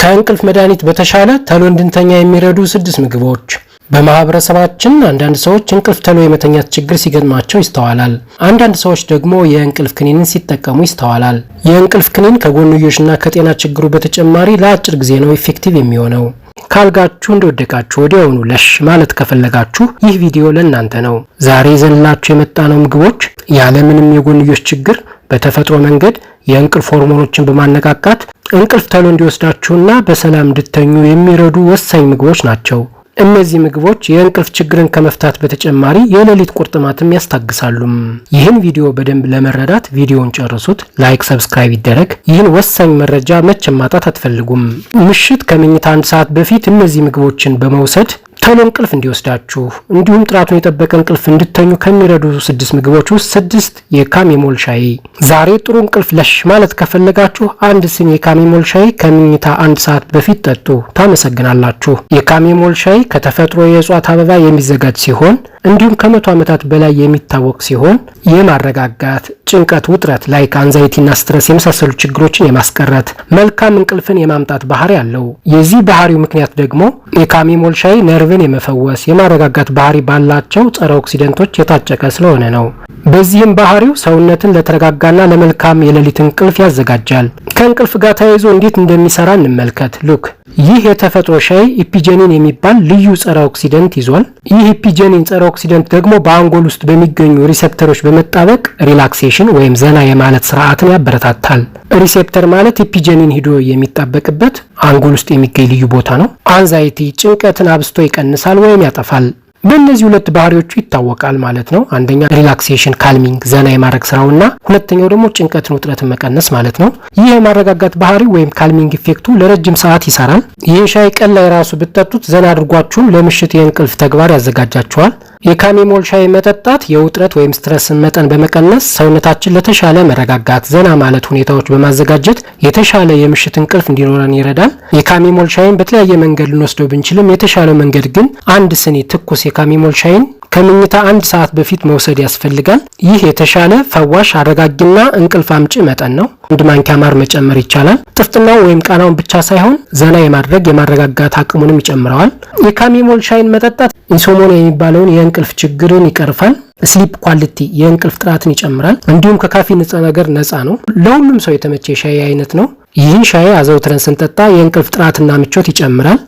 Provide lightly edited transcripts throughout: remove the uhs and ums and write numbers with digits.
ከእንቅልፍ መድኃኒት በተሻለ ተሎ እንድንተኛ የሚረዱ 6 ምግቦች። በማህበረሰባችን አንዳንድ ሰዎች እንቅልፍ ተሎ የመተኛት ችግር ሲገጥማቸው ይስተዋላል። አንዳንድ ሰዎች ደግሞ የእንቅልፍ ክኒንን ሲጠቀሙ ይስተዋላል። የእንቅልፍ ክኒን ከጎንዮሽና ከጤና ችግሩ በተጨማሪ ለአጭር ጊዜ ነው ኢፌክቲቭ የሚሆነው። ካልጋችሁ እንደወደቃችሁ ወዲያውኑ ለሽ ማለት ከፈለጋችሁ ይህ ቪዲዮ ለእናንተ ነው። ዛሬ ይዘንላችሁ የመጣነው ምግቦች ያለምንም የጎንዮሽ ችግር በተፈጥሮ መንገድ የእንቅልፍ ሆርሞኖችን በማነቃቃት እንቅልፍ ተሎ እንዲወስዳችሁና በሰላም እንድትተኙ የሚረዱ ወሳኝ ምግቦች ናቸው። እነዚህ ምግቦች የእንቅልፍ ችግርን ከመፍታት በተጨማሪ የሌሊት ቁርጥማትም ያስታግሳሉ። ይህን ቪዲዮ በደንብ ለመረዳት ቪዲዮውን ጨርሱት። ላይክ፣ ሰብስክራይብ ይደረግ። ይህን ወሳኝ መረጃ መቼም ማጣት አትፈልጉም። ምሽት ከመኝታ 1 ሰዓት በፊት እነዚህ ምግቦችን በመውሰድ ተሎ እንቅልፍ እንዲወስዳችሁ እንዲሁም ጥራቱን የጠበቀ እንቅልፍ እንድትተኙ ከሚረዱ 6 ምግቦች ውስጥ 6 የካሜሞል ሻይ። ዛሬ ጥሩ እንቅልፍ ለሽ ማለት ከፈለጋችሁ 1 ሲኒ የካሜሞል ሻይ ከመኝታ 1 ሰዓት በፊት ጠጡ። ታመሰግናላችሁ። የካሜሞል ሻይ ከተፈጥሮ የእጽዋት አበባ የሚዘጋጅ ሲሆን እንዲሁም ከ100 ዓመታት በላይ የሚታወቅ ሲሆን የማረጋጋት፣ ጭንቀት፣ ውጥረት ላይክ አንዛይቲና ስትረስ የመሳሰሉ ችግሮችን የማስቀረት መልካም እንቅልፍን የማምጣት ባህሪ አለው። የዚህ ባህሪው ምክንያት ደግሞ የካሜሞል ሻይ ነርቭን የመፈወስ የማረጋጋት ባህሪ ባላቸው ጸረ ኦክሲደንቶች የታጨቀ ስለሆነ ነው። በዚህም ባህሪው ሰውነትን ለተረጋጋና ለመልካም የሌሊት እንቅልፍ ያዘጋጃል። ከእንቅልፍ ጋር ተያይዞ እንዴት እንደሚሰራ እንመልከት። ሉክ ይህ የተፈጥሮ ሻይ ኢፒጄኒን የሚባል ልዩ ጸረ ኦክሲደንት ይዟል። ይህ ኢፒጄኒን ጸረ ኦክሲደንት ደግሞ በአንጎል ውስጥ በሚገኙ ሪሴፕተሮች በመጣበቅ ሪላክሴሽን ወይም ዘና የማለት ስርዓትን ያበረታታል። ሪሴፕተር ማለት ኢፒጄኒን ሂዶ የሚጣበቅበት አንጎል ውስጥ የሚገኝ ልዩ ቦታ ነው። አንዛይቲ ጭንቀትን አብስቶ ይቀንሳል ወይም ያጠፋል። በእነዚህ 2 ባህሪዎቹ ይታወቃል ማለት ነው። አንደኛ ሪላክሴሽን ካልሚንግ ዘና የማድረግ ስራውና ሁለተኛው ደግሞ ጭንቀትን ውጥረትን መቀነስ ማለት ነው። ይህ የማረጋጋት ባህሪ ወይም ካልሚንግ ኢፌክቱ ለረጅም ሰዓት ይሰራል። ይህ ሻይ ቀን ላይ ራሱ ብትጠጡት ዘና አድርጓችሁም ለምሽት የእንቅልፍ ተግባር ያዘጋጃችኋል። የካሜሞል ሻይ መጠጣት የውጥረት ወይም ስትረስን መጠን በመቀነስ ሰውነታችን ለተሻለ መረጋጋት ዘና ማለት ሁኔታዎች በማዘጋጀት የተሻለ የምሽት እንቅልፍ እንዲኖረን ይረዳል። የካሜሞል ሻይን በተለያየ መንገድ ልንወስደው ብንችልም የተሻለው መንገድ ግን 1 ሲኒ ትኩስ የካሜሞል ሻይን ከመኝታ 1 ሰዓት በፊት መውሰድ ያስፈልጋል። ይህ የተሻለ ፈዋሽ፣ አረጋጊና እንቅልፍ አምጪ መጠን ነው። 1 ማንኪያ ማር መጨመር ይቻላል። ጥፍጥናው ወይም ቃናውን ብቻ ሳይሆን ዘና የማድረግ የማረጋጋት አቅሙንም ይጨምረዋል። የካሜሞል ሻይን መጠጣት ኢንሶሞኒያ የሚባለውን የእንቅልፍ ችግርን ይቀርፋል። ስሊፕ ኳሊቲ የእንቅልፍ ጥራትን ይጨምራል። እንዲሁም ከካፊን ንጥረ ነገር ነፃ ነው። ለሁሉም ሰው የተመቸ ሻይ አይነት ነው። ይህን ሻይ አዘውትረን ስንጠጣ የእንቅልፍ ጥራትና ምቾት ይጨምራል።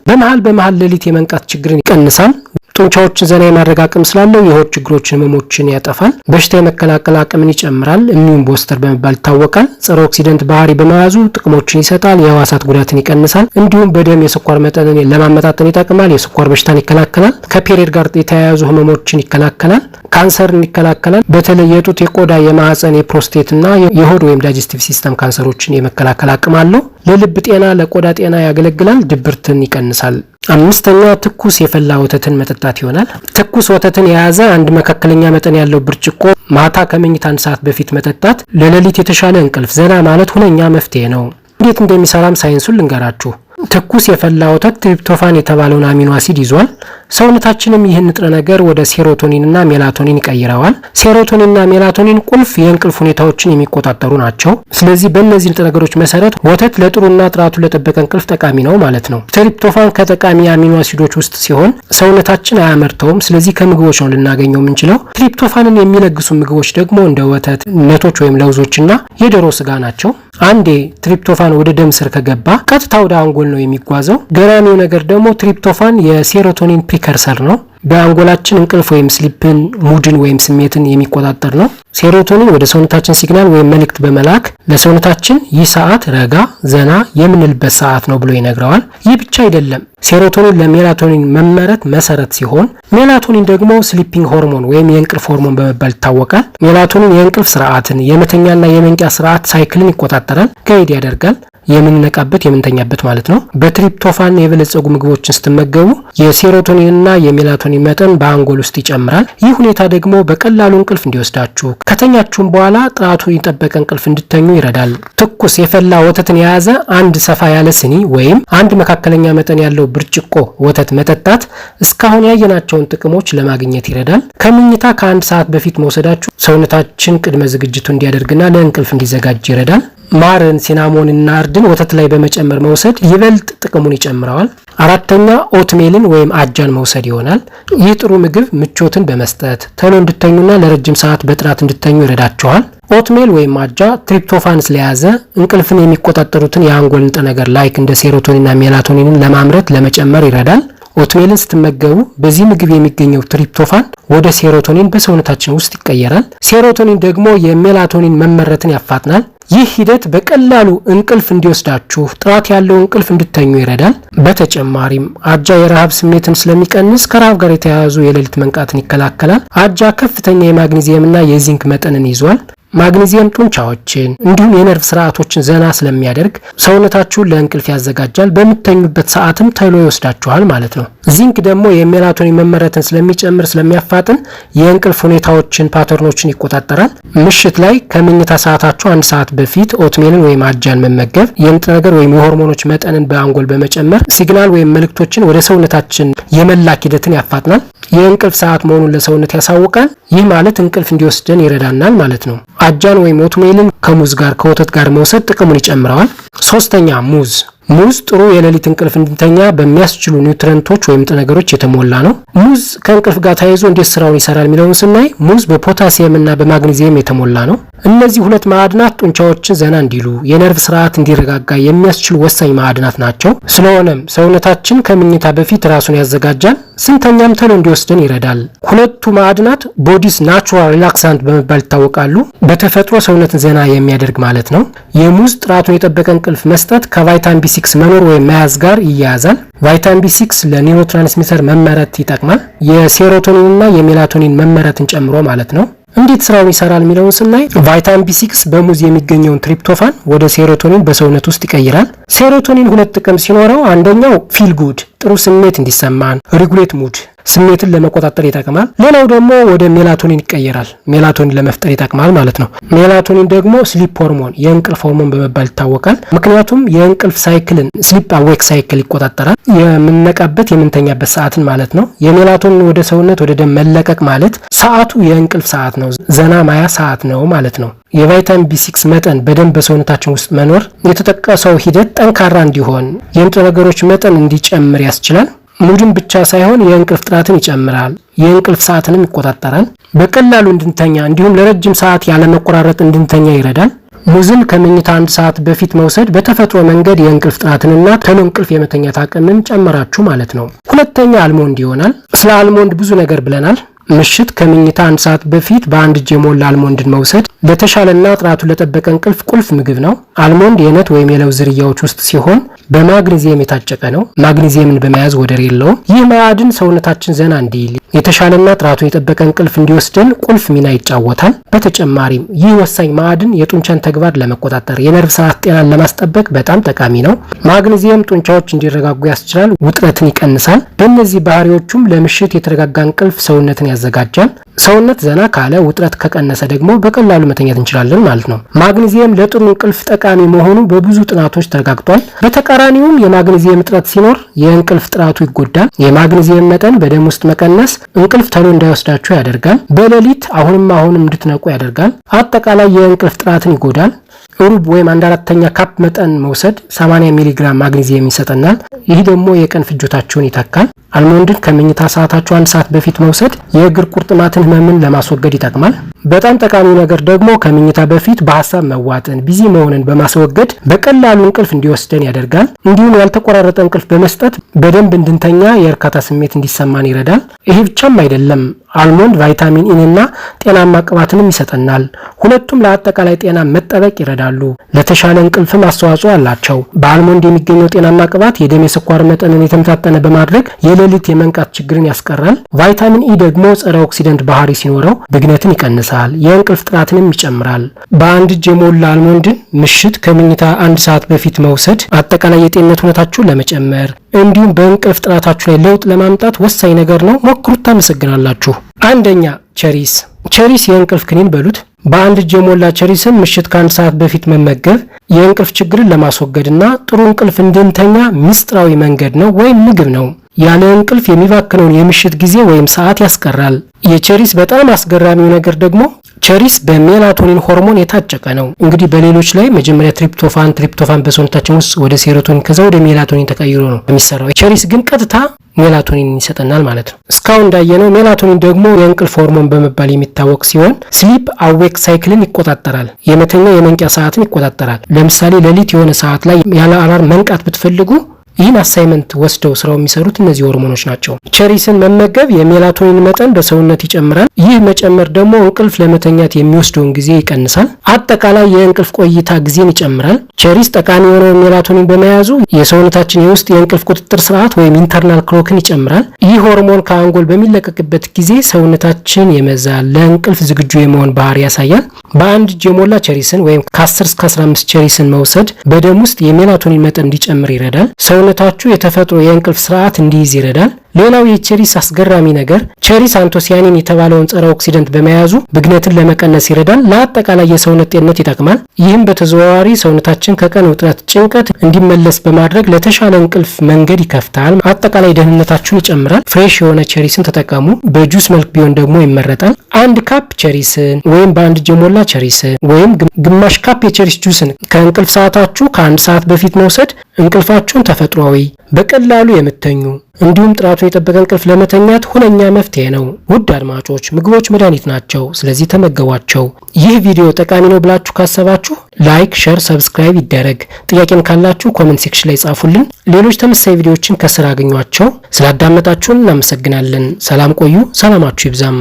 በመሃል ሌሊት የመንቃት ችግርን ይቀንሳል። ጡንቻዎችን ዘና የማድረግ አቅም ስላለው የሆድ ችግሮችን፣ ህመሞችን ያጠፋል። በሽታ የመከላከል አቅምን ይጨምራል። ኢሚዩን ቦስተር በመባል ይታወቃል። ጸረ ኦክሲደንት ባህሪ በመያዙ ጥቅሞችን ይሰጣል። የህዋሳት ጉዳትን ይቀንሳል። እንዲሁም በደም የስኳር መጠንን ለማመጣጠን ይጠቅማል። የስኳር በሽታን ይከላከላል። ከፔሪየድ ጋር የተያያዙ ህመሞችን ይከላከላል። ካንሰርን ይከላከላል። በተለይ የጡት፣ የቆዳ፣ የማህፀን፣ የፕሮስቴትና የሆድ ወይም ዳይጀስቲቭ ሲስተም ካንሰሮችን የመከላከል አቅም አለው። ለልብ ጤና፣ ለቆዳ ጤና ያገለግላል። ድብርትን ይቀንሳል። 5ኛ ትኩስ የፈላ ወተትን መጠጣት ይሆናል። ትኩስ ወተትን የያዘ 1 መካከለኛ መጠን ያለው ብርጭቆ ማታ ከመኝታ 1 ሰዓት በፊት መጠጣት ለሌሊት የተሻለ እንቅልፍ ዘና ማለት ሁነኛ መፍትሄ ነው። እንዴት እንደሚሰራም ሳይንሱን ልንገራችሁ። ትኩስ የፈላ ወተት ትሪፕቶፋን የተባለውን አሚኖ አሲድ ይዟል። ሰውነታችንም ይህን ንጥረ ነገር ወደ ሴሮቶኒንና ሜላቶኒን ይቀይረዋል። ሴሮቶኒንና ሜላቶኒን ቁልፍ የእንቅልፍ ሁኔታዎችን የሚቆጣጠሩ ናቸው። ስለዚህ በእነዚህ ንጥረ ነገሮች መሰረት ወተት ለጥሩና ጥራቱን ለጠበቀ እንቅልፍ ጠቃሚ ነው ማለት ነው። ትሪፕቶፋን ከጠቃሚ አሚኖ አሲዶች ውስጥ ሲሆን ሰውነታችን አያመርተውም። ስለዚህ ከምግቦች ነው ልናገኘው የምንችለው። ትሪፕቶፋንን የሚለግሱ ምግቦች ደግሞ እንደ ወተት፣ ነቶች ወይም ለውዞችና የዶሮ ስጋ ናቸው። አንዴ ትሪፕቶፋን ወደ ደም ስር ከገባ ቀጥታ ወደ አንጎል ነው የሚጓዘው። ገራሚው ነገር ደግሞ ትሪፕቶፋን የሴሮቶኒን ፕሪከርሰር ነው። በአንጎላችን እንቅልፍ ወይም ስሊፕን፣ ሙድን ወይም ስሜትን የሚቆጣጠር ነው። ሴሮቶኒን ወደ ሰውነታችን ሲግናል ወይም መልእክት በመላክ ለሰውነታችን ይህ ሰዓት ረጋ ዘና የምንልበት ሰዓት ነው ብሎ ይነግረዋል። ይህ ብቻ አይደለም። ሴሮቶኒን ለሜላቶኒን መመረት መሰረት ሲሆን ሜላቶኒን ደግሞ ስሊፒንግ ሆርሞን ወይም የእንቅልፍ ሆርሞን በመባል ይታወቃል። ሜላቶኒን የእንቅልፍ ስርዓትን የመተኛና የመንቂያ ስርዓት ሳይክልን ይቆጣጠራል፣ ጋይድ ያደርጋል። የምንነቃበት የምንተኛበት ማለት ነው። በትሪፕቶፋን የበለጸጉ ምግቦችን ስትመገቡ የሴሮቶኒንና የሜላቶኒን መጠን በአንጎል ውስጥ ይጨምራል። ይህ ሁኔታ ደግሞ በቀላሉ እንቅልፍ እንዲወስዳችሁ ከተኛችሁም በኋላ ጥራቱ የጠበቀ እንቅልፍ እንድተኙ ይረዳል። ትኩስ የፈላ ወተትን የያዘ 1 ሰፋ ያለ ስኒ ወይም 1 መካከለኛ መጠን ያለው ብርጭቆ ወተት መጠጣት እስካሁን ያየናቸውን ጥቅሞች ለማግኘት ይረዳል። ከምኝታ ከ1 ሰዓት በፊት መውሰዳችሁ ሰውነታችን ቅድመ ዝግጅቱ እንዲያደርግና ለእንቅልፍ እንዲዘጋጅ ይረዳል። ማርን፣ ሲናሞንና እርድን ወተት ላይ በመጨመር መውሰድ ይበልጥ ጥቅሙን ይጨምረዋል። አራተኛ ኦትሜልን ወይም አጃን መውሰድ ይሆናል። ይህ ጥሩ ምግብ ምቾትን በመስጠት ቶሎ እንድተኙና ለረጅም ሰዓት በጥራት እንድተኙ ይረዳችኋል። ኦትሜል ወይም አጃ ትሪፕቶፋን ስለያዘ እንቅልፍን የሚቆጣጠሩትን የአንጎል ንጥረ ነገር ላይክ እንደ ሴሮቶኒንና ሜላቶኒንን ለመጨመር ይረዳል። ኦትሜልን ስትመገቡ በዚህ ምግብ የሚገኘው ትሪፕቶፋን ወደ ሴሮቶኒን በሰውነታችን ውስጥ ይቀየራል። ሴሮቶኒን ደግሞ የሜላቶኒን መመረትን ያፋጥናል። ይህ ሂደት በቀላሉ እንቅልፍ እንዲወስዳችሁ ጥራት ያለው እንቅልፍ እንድተኙ ይረዳል። በተጨማሪም አጃ የረሃብ ስሜትን ስለሚቀንስ ከረሃብ ጋር የተያያዙ የሌሊት መንቃትን ይከላከላል። አጃ ከፍተኛ የማግኒዚየምና የዚንክ መጠንን ይዟል። ማግኒዚየም ጡንቻዎችን እንዲሁም የነርቭ ስርዓቶችን ዘና ስለሚያደርግ ሰውነታችሁን ለእንቅልፍ ያዘጋጃል። በምትተኙበት ሰዓትም ቶሎ ይወስዳችኋል ማለት ነው። ዚንክ ደግሞ የሜላቶኒን መመረትን ስለሚያፋጥን የእንቅልፍ ሁኔታዎችን ፓተርኖችን ይቆጣጠራል። ምሽት ላይ ከመኝታ ሰዓታችሁ 1 ሰዓት በፊት ኦትሜልን ወይም አጃን መመገብ የንጥረ ነገር ወይም የሆርሞኖች መጠንን በአንጎል በመጨመር ሲግናል ወይም መልእክቶችን ወደ ሰውነታችን የመላክ ሂደትን ያፋጥናል። የእንቅልፍ ሰዓት መሆኑን ለሰውነት ያሳውቃል። ይህ ማለት እንቅልፍ እንዲወስደን ይረዳናል ማለት ነው። አጃን ወይም ኦትሜልን ከሙዝ ጋር ከወተት ጋር መውሰድ ጥቅሙን ይጨምረዋል። ሶስተኛ ሙዝ ጥሩ የሌሊት እንቅልፍ እንድንተኛ በሚያስችሉ ኒውትረንቶች ወይም ንጥረ ነገሮች የተሞላ ነው። ሙዝ ከእንቅልፍ ጋር ተያይዞ እንዴት ስራውን ይሰራል የሚለውን ስናይ ሙዝ በፖታሲየም እና በማግኒዚየም የተሞላ ነው። እነዚህ ሁለት ማዕድናት ጡንቻዎችን ዘና እንዲሉ፣ የነርቭ ስርዓት እንዲረጋጋ የሚያስችሉ ወሳኝ ማዕድናት ናቸው። ስለሆነም ሰውነታችን ከምኝታ በፊት ራሱን ያዘጋጃል፣ ስንተኛም ቶሎ እንዲወስደን ይረዳል። ሁለቱ ማዕድናት ቦዲስ ናቹራል ሪላክሳንት በመባል ይታወቃሉ። በተፈጥሮ ሰውነትን ዘና የሚያደርግ ማለት ነው። የሙዝ ጥራቱን የጠበቀ እንቅልፍ መስጠት ከቫይታሚን ቢ6 መኖር ወይም መያዝ ጋር ይያያዛል። ቫይታሚን ቢ6 ለኒውሮትራንስሚተር መመረት ይጠቅማል፣ የሴሮቶኒንና የሜላቶኒን መመረትን ጨምሮ ማለት ነው። እንዴት ስራውን ይሰራል የሚለውን ስናይ ቫይታሚን ቢ6 በሙዝ የሚገኘውን ትሪፕቶፋን ወደ ሴሮቶኒን በሰውነት ውስጥ ይቀይራል። ሴሮቶኒን ሁለት ጥቅም ሲኖረው አንደኛው ፊል ጉድ ጥሩ ስሜት እንዲሰማን ሪጉሌት ሙድ ስሜትን ለመቆጣጠር ይጠቅማል። ሌላው ደግሞ ወደ ሜላቶኒን ይቀየራል፣ ሜላቶኒን ለመፍጠር ይጠቅማል ማለት ነው። ሜላቶኒን ደግሞ ስሊፕ ሆርሞን የእንቅልፍ ሆርሞን በመባል ይታወቃል። ምክንያቱም የእንቅልፍ ሳይክልን ስሊፕ አዌክ ሳይክል ይቆጣጠራል፣ የምንነቃበት የምንተኛበት ሰዓትን ማለት ነው። የሜላቶኒን ወደ ሰውነት ወደ ደም መለቀቅ ማለት ሰዓቱ የእንቅልፍ ሰዓት ነው፣ ዘና ማያ ሰዓት ነው ማለት ነው። የቫይታሚን ቢ6 መጠን በደንብ በሰውነታችን ውስጥ መኖር የተጠቀሰው ሂደት ጠንካራ እንዲሆን የንጥረ ነገሮች መጠን እንዲጨምር ያስችላል። ሙድን ብቻ ሳይሆን የእንቅልፍ ጥራትን ይጨምራል፣ የእንቅልፍ ሰዓትንም ይቆጣጠራል። በቀላሉ እንድንተኛ እንዲሁም ለረጅም ሰዓት ያለመቆራረጥ እንድንተኛ ይረዳል። ሙዝን ከመኝታ 1 ሰዓት በፊት መውሰድ በተፈጥሮ መንገድ የእንቅልፍ ጥራትንና ቶሎ እንቅልፍ የመተኛት አቅምን ጨመራችሁ ማለት ነው። ሁለተኛ አልሞንድ ይሆናል። ስለ አልሞንድ ብዙ ነገር ብለናል። ምሽት ከመኝታ 1 ሰዓት በፊት በአንድ እጅ የሞላ አልሞንድን መውሰድ ለተሻለና ጥራቱን ለጠበቀ እንቅልፍ ቁልፍ ምግብ ነው። አልሞንድ የነት ወይም የለውዝ ዝርያዎች ውስጥ ሲሆን በማግኒዚየም የታጨቀ ነው። ማግኒዚየምን በመያዝ ወደር የለውም። ይህ ማዕድን ሰውነታችን ዘና እንዲል የተሻለና ጥራቱን የጠበቀ እንቅልፍ እንዲወስደን ቁልፍ ሚና ይጫወታል። በተጨማሪም ይህ ወሳኝ ማዕድን የጡንቻን ተግባር ለመቆጣጠር የነርቭ ስርዓት ጤናን ለማስጠበቅ በጣም ጠቃሚ ነው። ማግኒዚየም ጡንቻዎች እንዲረጋጉ ያስችላል፣ ውጥረትን ይቀንሳል። በእነዚህ ባህሪዎቹም ለምሽት የተረጋጋ እንቅልፍ ሰውነትን ያዘጋጃል። ሰውነት ዘና ካለ ውጥረት ከቀነሰ ደግሞ በቀላሉ መተኛት እንችላለን ማለት ነው። ማግኒዚየም ለጥሩ እንቅልፍ ጠቃሚ መሆኑ በብዙ ጥናቶች ተረጋግጧል። በተቃራኒውም የማግኒዚየም እጥረት ሲኖር የእንቅልፍ ጥራቱ ይጎዳል። የማግኒዚየም መጠን በደም ውስጥ መቀነስ እንቅልፍ ቶሎ እንዳይወስዳችሁ ያደርጋል። በሌሊት አሁንም እንድትነቁ ያደርጋል። አጠቃላይ የእንቅልፍ ጥራትን ይጎዳል። ሩብ ወይም 1/4 ካፕ መጠን መውሰድ 80 ሚሊግራም ማግኒዚየም ይሰጠናል። ይህ ደግሞ የቀን ፍጆታችሁን ይተካል። አልሞንድን ከመኝታ ሰዓታችሁ 1 ሰዓት በፊት መውሰድ የእግር ቁርጥማትን ህመምን ለማስወገድ ይጠቅማል። በጣም ጠቃሚው ነገር ደግሞ ከመኝታ በፊት በሀሳብ መዋጥን ቢዚ መሆንን በማስወገድ በቀላሉ እንቅልፍ እንዲወስደን ያደርጋል። እንዲሁም ያልተቆራረጠ እንቅልፍ በመስጠት በደንብ እንድንተኛ የእርካታ ስሜት እንዲሰማን ይረዳል። ይሄ ብቻም አይደለም። አልሞንድ ቫይታሚን ኢ እና ጤናማ ቅባትንም ይሰጠናል። ሁለቱም ለአጠቃላይ ጤና መጠበቅ ይረዳሉ። ለተሻለ እንቅልፍም አስተዋጽኦ አላቸው። በአልሞንድ የሚገኘው ጤናማ ቅባት የደም የስኳር መጠንን የተመጣጠነ በማድረግ የሌሊት የመንቃት ችግርን ያስቀራል። ቫይታሚን ኢ ደግሞ ጸረ ኦክሲደንት ባህሪ ሲኖረው ብግነትን ይቀንሳል፣ የእንቅልፍ ጥራትንም ይጨምራል። በአንድ እጅ የሞላ አልሞንድን ምሽት ከምኝታ 1 ሰዓት በፊት መውሰድ አጠቃላይ የጤንነት ሁኔታችሁን ለመጨመር እንዲሁም በእንቅልፍ ጥራታችሁ ላይ ለውጥ ለማምጣት ወሳኝ ነገር ነው። ሞክሩት። ታመሰግናላችሁ። አንደኛ ቸሪስ የእንቅልፍ ክኒን በሉት። በአንድ እጅ የሞላ ቸሪስን ምሽት ከ1 ሰዓት በፊት መመገብ የእንቅልፍ ችግርን ለማስወገድና ጥሩ እንቅልፍ እንድንተኛ ምስጢራዊ መንገድ ነው ወይም ምግብ ነው። ያለ እንቅልፍ የሚባክነውን የምሽት ጊዜ ወይም ሰዓት ያስቀራል። የቸሪስ በጣም አስገራሚው ነገር ደግሞ ቸሪስ በሜላቶኒን ሆርሞን የታጨቀ ነው። እንግዲህ በሌሎች ላይ መጀመሪያ ትሪፕቶፋን በሰውነታችን ውስጥ ወደ ሴሮቶኒን ከዛ ወደ ሜላቶኒን ተቀይሮ ነው የሚሰራው። ቸሪስ ግን ቀጥታ ሜላቶኒን ይሰጠናል ማለት ነው። እስካሁን እንዳየነው ሜላቶኒን ደግሞ የእንቅልፍ ሆርሞን በመባል የሚታወቅ ሲሆን ስሊፕ አዌክ ሳይክልን ይቆጣጠራል። የመተኛ የመንቂያ ሰዓትን ይቆጣጠራል። ለምሳሌ ሌሊት የሆነ ሰዓት ላይ ያለ አላርም መንቃት ብትፈልጉ ይህን አሳይመንት ወስደው ስራው የሚሰሩት እነዚህ ሆርሞኖች ናቸው። ቸሪስን መመገብ የሜላቶኒን መጠን በሰውነት ይጨምራል። ይህ መጨመር ደግሞ እንቅልፍ ለመተኛት የሚወስደውን ጊዜ ይቀንሳል። አጠቃላይ የእንቅልፍ ቆይታ ጊዜን ይጨምራል። ቸሪስ ጠቃሚ የሆነውን ሜላቶኒን በመያዙ የሰውነታችን የውስጥ የእንቅልፍ ቁጥጥር ስርዓት ወይም ኢንተርናል ክሎክን ይጨምራል። ይህ ሆርሞን ከአንጎል በሚለቀቅበት ጊዜ ሰውነታችን የመዛል ለእንቅልፍ ዝግጁ የመሆን ባህሪ ያሳያል። በአንድ እጅ የሞላ ቸሪስን ወይም ከ10 እስከ 15 ቸሪስን መውሰድ በደም ውስጥ የሜላቶኒን መጠን እንዲጨምር ይረዳል። ሰውነታችሁ የተፈጥሮ የእንቅልፍ ስርዓት እንዲይዝ ይረዳል። ሌላው የቸሪስ አስገራሚ ነገር ቸሪስ አንቶሲያኒን የተባለውን ጸረ ኦክሲደንት በመያዙ ብግነትን ለመቀነስ ይረዳል። ለአጠቃላይ የሰውነት ጤንነት ይጠቅማል። ይህም በተዘዋዋሪ ሰውነታችን ከቀን ውጥረት፣ ጭንቀት እንዲመለስ በማድረግ ለተሻለ እንቅልፍ መንገድ ይከፍታል። አጠቃላይ ደህንነታችሁን ይጨምራል። ፍሬሽ የሆነ ቸሪስን ተጠቀሙ። በጁስ መልክ ቢሆን ደግሞ ይመረጣል። አንድ ካፕ ቸሪስን ወይም በአንድ እጅ የሞላ ቸሪስን ወይም ግማሽ ካፕ የቸሪስ ጁስን ከእንቅልፍ ሰዓታችሁ ከ1 ሰዓት በፊት መውሰድ እንቅልፋችሁን ተፈጥሯዊ፣ በቀላሉ የምተኙ እንዲሁም ጥራቱን የጠበቀ እንቅልፍ ለመተኛት ሁነኛ መፍትሄ ነው። ውድ አድማጮች ምግቦች መድኃኒት ናቸው፣ ስለዚህ ተመገቧቸው። ይህ ቪዲዮ ጠቃሚ ነው ብላችሁ ካሰባችሁ ላይክ፣ ሼር፣ ሰብስክራይብ ይደረግ። ጥያቄም ካላችሁ ኮሜንት ሴክሽን ላይ ጻፉልን። ሌሎች ተመሳሳይ ቪዲዮዎችን ከስር አገኟቸው። ስላዳመጣችሁን እናመሰግናለን። ሰላም ቆዩ። ሰላማችሁ ይብዛም።